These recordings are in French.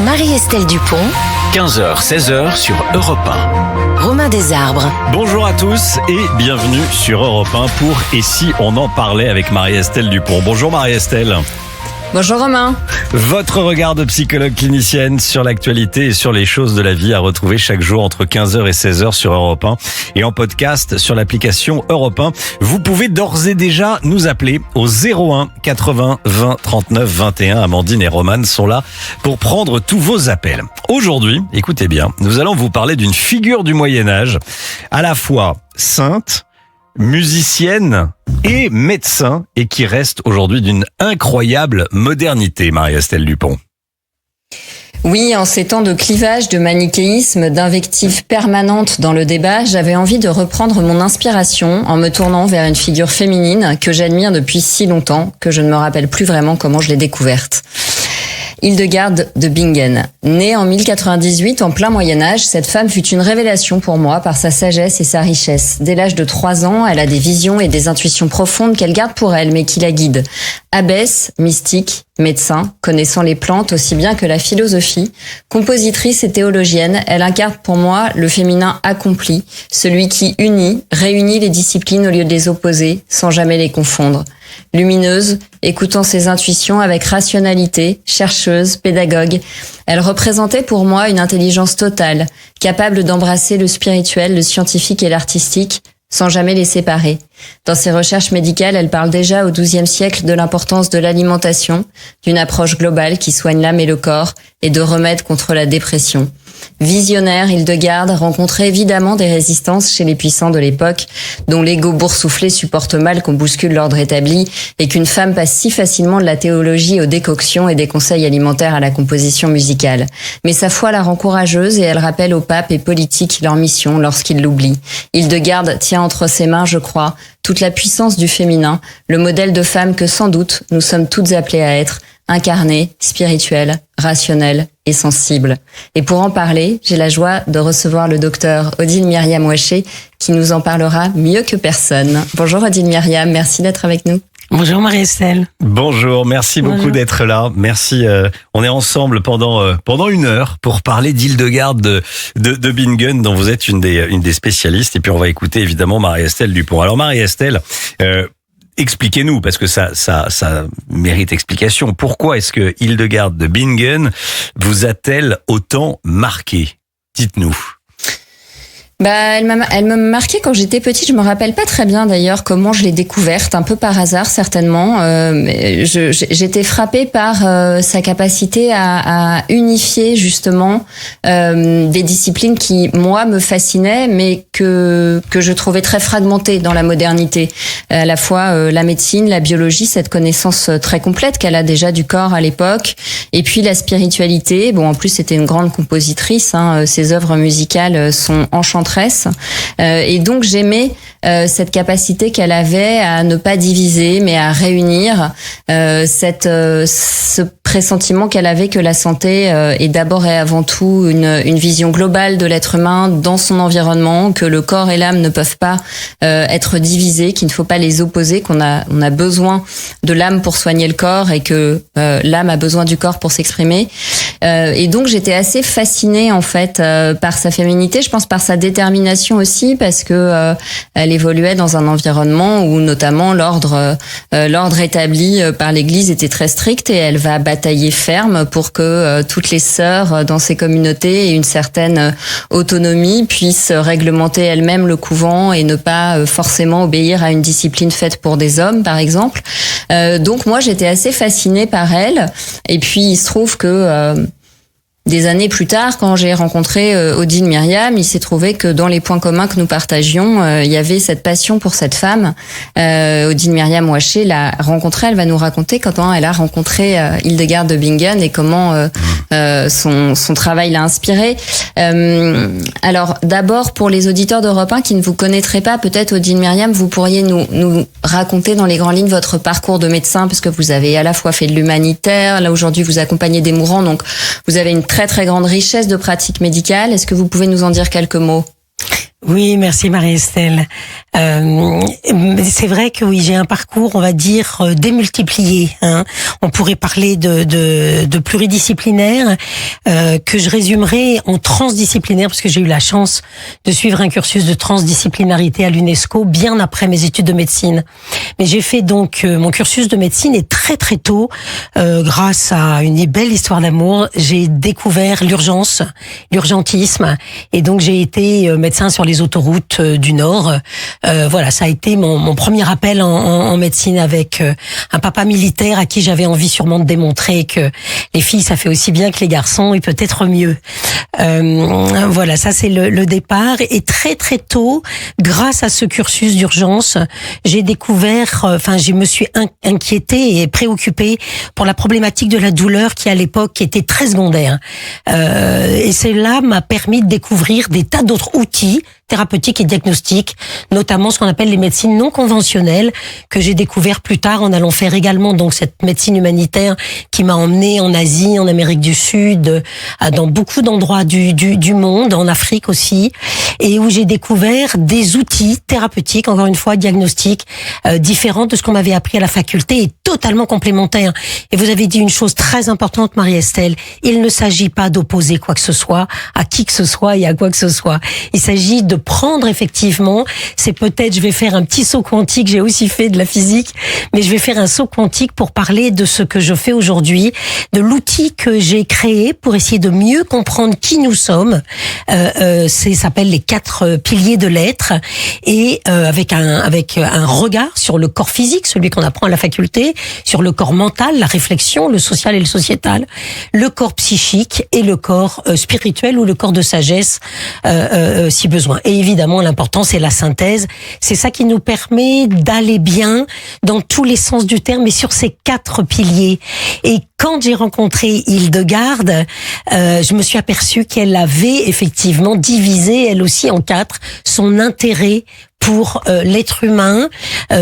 Marie-Estelle Dupont, 15h, 16h sur Europe 1. Romain Desarbres. Bonjour à tous et bienvenue sur Europe 1 pour Et si on en parlait avec Marie-Estelle Dupont. Bonjour Marie-Estelle. Bonjour Romain. Votre regard de psychologue clinicienne sur l'actualité et sur les choses de la vie à retrouver chaque jour entre 15h et 16h sur Europe 1 et en podcast sur l'application Europe 1. Vous pouvez d'ores et déjà nous appeler au 01 80 20 39 21. Amandine et Roman sont là pour prendre tous vos appels. Aujourd'hui, écoutez bien, nous allons vous parler d'une figure du Moyen-Âge, à la fois sainte, musicienne et médecin, et qui reste aujourd'hui d'une incroyable modernité, Marie-Estelle Dupont. Oui, en ces temps de clivage, de manichéisme, d'invectives permanentes dans le débat, j'avais envie de reprendre mon inspiration en me tournant vers une figure féminine que j'admire depuis si longtemps que je ne me rappelle plus vraiment comment je l'ai découverte. Hildegarde de Bingen. Née en 1098, en plein Moyen-Âge, cette femme fut une révélation pour moi par sa sagesse et sa richesse. Dès l'âge de 3 ans, elle a des visions et des intuitions profondes qu'elle garde pour elle, mais qui la guident. Abbesse, mystique, médecin, connaissant les plantes aussi bien que la philosophie, compositrice et théologienne, elle incarne pour moi le féminin accompli, celui qui unit, réunit les disciplines au lieu de les opposer, sans jamais les confondre. Lumineuse, écoutant ses intuitions avec rationalité, chercheuse, pédagogue, elle représentait pour moi une intelligence totale, capable d'embrasser le spirituel, le scientifique et l'artistique, sans jamais les séparer. Dans ses recherches médicales, elle parle déjà au XIIe siècle de l'importance de l'alimentation, d'une approche globale qui soigne l'âme et le corps, et de remèdes contre la dépression. Visionnaire, Hildegarde rencontrait évidemment des résistances chez les puissants de l'époque, dont l'ego boursouflé supporte mal qu'on bouscule l'ordre établi et qu'une femme passe si facilement de la théologie aux décoctions et des conseils alimentaires à la composition musicale. Mais sa foi la rend courageuse et elle rappelle aux papes et politiques leur mission lorsqu'ils l'oublient. Hildegarde tient entre ses mains, je crois, toute la puissance du féminin, le modèle de femme que sans doute nous sommes toutes appelées à être, incarnée, spirituelle, rationnelle et sensible. Et pour en parler, j'ai la joie de recevoir le docteur Odile Myriam Ouaché qui nous en parlera mieux que personne. Bonjour Odile Myriam, merci d'être avec nous. Bonjour Marie-Estelle. Bonjour, merci beaucoup d'être là. Merci. On est ensemble pendant 1 heure pour parler d'Hildegarde de Bingen, dont vous êtes une des spécialistes. Et puis on va écouter évidemment Marie-Estelle Dupont. Alors Marie-Estelle, expliquez-nous, parce que ça mérite explication. Pourquoi est-ce que Hildegarde de Bingen vous a-t-elle autant marqué? Dites-nous. Elle m'a marqué quand j'étais petite. Je me rappelle pas très bien d'ailleurs comment je l'ai découverte, un peu par hasard certainement. J'étais frappée par sa capacité à unifier justement des disciplines qui moi me fascinaient, mais que je trouvais très fragmentées dans la modernité. À la fois la médecine, la biologie, cette connaissance très complète qu'elle a déjà du corps à l'époque, et puis la spiritualité. Bon, en plus c'était une grande compositrice. Ses œuvres musicales sont enchanteresses. Et donc j'aimais cette capacité qu'elle avait à ne pas diviser mais à réunir, ce pressentiment qu'elle avait que la santé est d'abord et avant tout une vision globale de l'être humain dans son environnement, que le corps et l'âme ne peuvent pas être divisés, qu'il ne faut pas les opposer, qu'on a besoin de l'âme pour soigner le corps et que l'âme a besoin du corps pour s'exprimer. Et donc j'étais assez fascinée en fait par sa féminité, je pense par sa détermination aussi, parce que elle évoluait dans un environnement où notamment l'ordre établi par l'Église était très strict, et elle va batailler ferme pour que toutes les sœurs dans ces communautés aient une certaine autonomie, puissent réglementer elles-mêmes le couvent et ne pas forcément obéir à une discipline faite pour des hommes par exemple. Donc moi j'étais assez fascinée par elle, et puis il se trouve que des années plus tard, quand j'ai rencontré Odile Myriam, il s'est trouvé que dans les points communs que nous partagions, il y avait cette passion pour cette femme. Odile Myriam Ouaché l'a rencontrée, elle va nous raconter comment elle a rencontré Hildegarde de Bingen et comment son travail l'a inspirée. Alors d'abord, pour les auditeurs d'Europe 1 qui ne vous connaîtraient pas, peut-être Odile Myriam, vous pourriez nous raconter dans les grandes lignes votre parcours de médecin, parce que vous avez à la fois fait de l'humanitaire, là aujourd'hui vous accompagnez des mourants, donc vous avez une très très grande richesse de pratiques médicales. Est-ce que vous pouvez nous en dire quelques mots ? Oui, merci Marie-Estelle. C'est vrai que oui, j'ai un parcours, on va dire, démultiplié. On pourrait parler de pluridisciplinaire, que je résumerai en transdisciplinaire, parce que j'ai eu la chance de suivre un cursus de transdisciplinarité à l'UNESCO bien après mes études de médecine. Mais j'ai fait donc mon cursus de médecine et très très tôt, grâce à une belle histoire d'amour, j'ai découvert l'urgentisme, et donc j'ai été médecin sur les autoroutes du Nord. Voilà, ça a été mon premier appel en médecine, avec un papa militaire à qui j'avais envie sûrement de démontrer que les filles ça fait aussi bien que les garçons et peut-être mieux. Voilà, ça c'est le départ. Et très très tôt, grâce à ce cursus d'urgence, j'ai découvert, je me suis inquiétée et préoccupée pour la problématique de la douleur qui à l'époque était très secondaire. Et cela m'a permis de découvrir des tas d'autres outils thérapeutiques et diagnostiques, notamment ce qu'on appelle les médecines non conventionnelles, que j'ai découvert plus tard en allant faire également donc cette médecine humanitaire qui m'a emmenée en Asie, en Amérique du Sud, dans beaucoup d'endroits du monde, en Afrique aussi, et où j'ai découvert des outils thérapeutiques, encore une fois diagnostiques, différents de ce qu'on m'avait appris à la faculté et totalement complémentaires. Et vous avez dit une chose très importante, Marie-Estelle, il ne s'agit pas d'opposer quoi que ce soit à qui que ce soit et à quoi que ce soit. Il s'agit de prendre effectivement, c'est peut-être, je vais faire un petit saut quantique, j'ai aussi fait de la physique, mais je vais faire un saut quantique pour parler de ce que je fais aujourd'hui, de l'outil que j'ai créé pour essayer de mieux comprendre qui nous sommes. Ça s'appelle les 4 piliers de l'être, et avec un regard sur le corps physique, celui qu'on apprend à la faculté, sur le corps mental, la réflexion, le social et le sociétal, le corps psychique et le corps spirituel ou le corps de sagesse si besoin. Et évidemment, l'important, c'est la synthèse. C'est ça qui nous permet d'aller bien dans tous les sens du terme, et sur ces 4 piliers. Et quand j'ai rencontré Hildegarde, je me suis aperçue qu'elle avait effectivement divisé, elle aussi, en 4, son intérêt pour l'être humain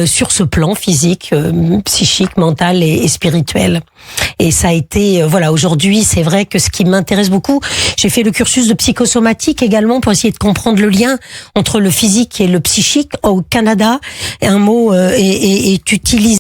sur ce plan physique, psychique, mental et spirituel. Et ça a été, voilà, aujourd'hui, c'est vrai que ce qui m'intéresse beaucoup, j'ai fait le cursus de psychosomatique également pour essayer de comprendre le lien entre le physique et le psychique. Au Canada, un mot est utilisé